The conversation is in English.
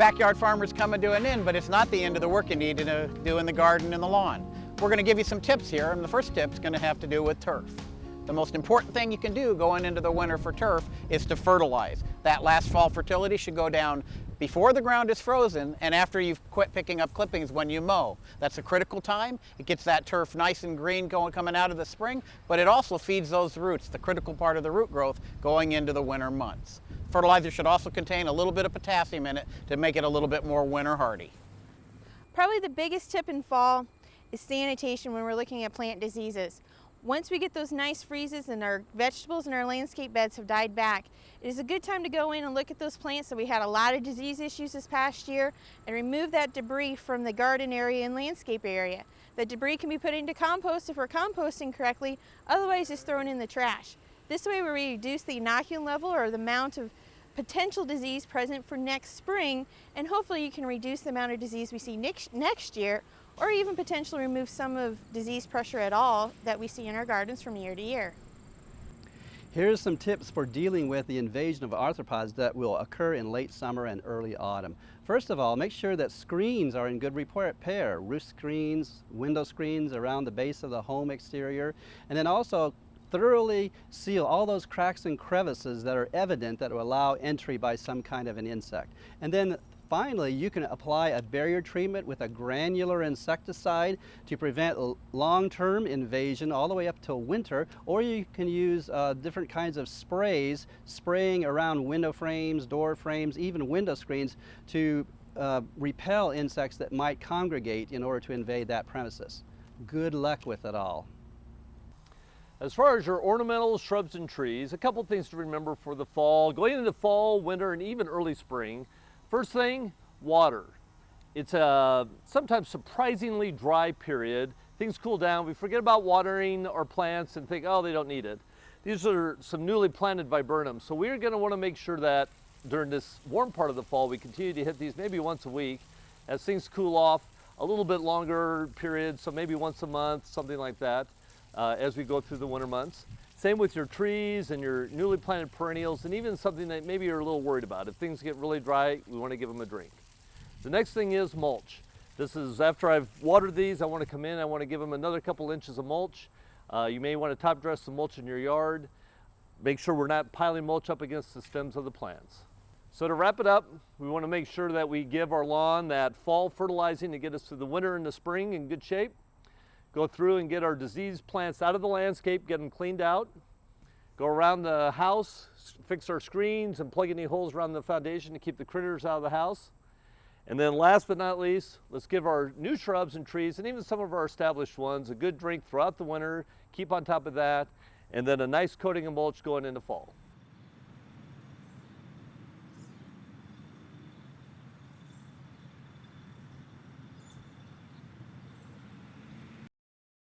Backyard Farmer's coming to an end, but it's not the end of the work you need to do in the garden and the lawn. We're going to give you some tips here, and the first tip is going to have to do with turf. The most important thing you can do going into the winter for turf is to fertilize. That last fall fertility should go down before the ground is frozen and after you've quit picking up clippings when you mow. That's a critical time. It gets that turf nice and green coming out of the spring, but it also feeds those roots, the critical part of the root growth, going into the winter months. Fertilizer should also contain a little bit of potassium in it to make it a little bit more winter hardy. Probably the biggest tip in fall is sanitation when we're looking at plant diseases. Once we get those nice freezes and our vegetables and our landscape beds have died back, it is a good time to go in and look at those plants that we had a lot of disease issues this past year and remove that debris from the garden area and landscape area. The debris can be put into compost if we're composting correctly, otherwise it's thrown in the trash. This way we reduce the inoculum level or the amount of potential disease present for next spring, and hopefully you can reduce the amount of disease we see next year, or even potentially remove some of disease pressure at all that we see in our gardens from year to year. Here's some tips for dealing with the invasion of arthropods that will occur in late summer and early autumn. First of all, make sure that screens are in good repair, roof screens, window screens around the base of the home exterior, and then also thoroughly seal all those cracks and crevices that are evident that will allow entry by some kind of an insect. And then finally, you can apply a barrier treatment with a granular insecticide to prevent long-term invasion all the way up till winter, or you can use different kinds of sprays, spraying around window frames, door frames, even window screens to repel insects that might congregate in order to invade that premises. Good luck with it all. As far as your ornamentals, shrubs, and trees, a couple things to remember for the fall, going into fall, winter, and even early spring. First thing, water. It's a sometimes surprisingly dry period. Things cool down. We forget about watering our plants and think, oh, they don't need it. These are some newly planted viburnums. So we're going to want to make sure that during this warm part of the fall, we continue to hit these maybe once a week. As things cool off, a little bit longer period, so maybe once a month, something like that, as we go through the winter months. Same with your trees and your newly planted perennials, and even something that maybe you're a little worried about. If things get really dry, we want to give them a drink. The next thing is mulch. This is after I've watered these, I want to come in, I want to give them another couple inches of mulch. You may want to top dress some mulch in your yard. Make sure we're not piling mulch up against the stems of the plants. So to wrap it up, we want to make sure that we give our lawn that fall fertilizing to get us through the winter and the spring in good shape. Go through and get our diseased plants out of the landscape, get them cleaned out. Go around the house, fix our screens and plug any holes around the foundation to keep the critters out of the house. And then last but not least, let's give our new shrubs and trees and even some of our established ones a good drink throughout the winter, keep on top of that, and then a nice coating of mulch going into fall.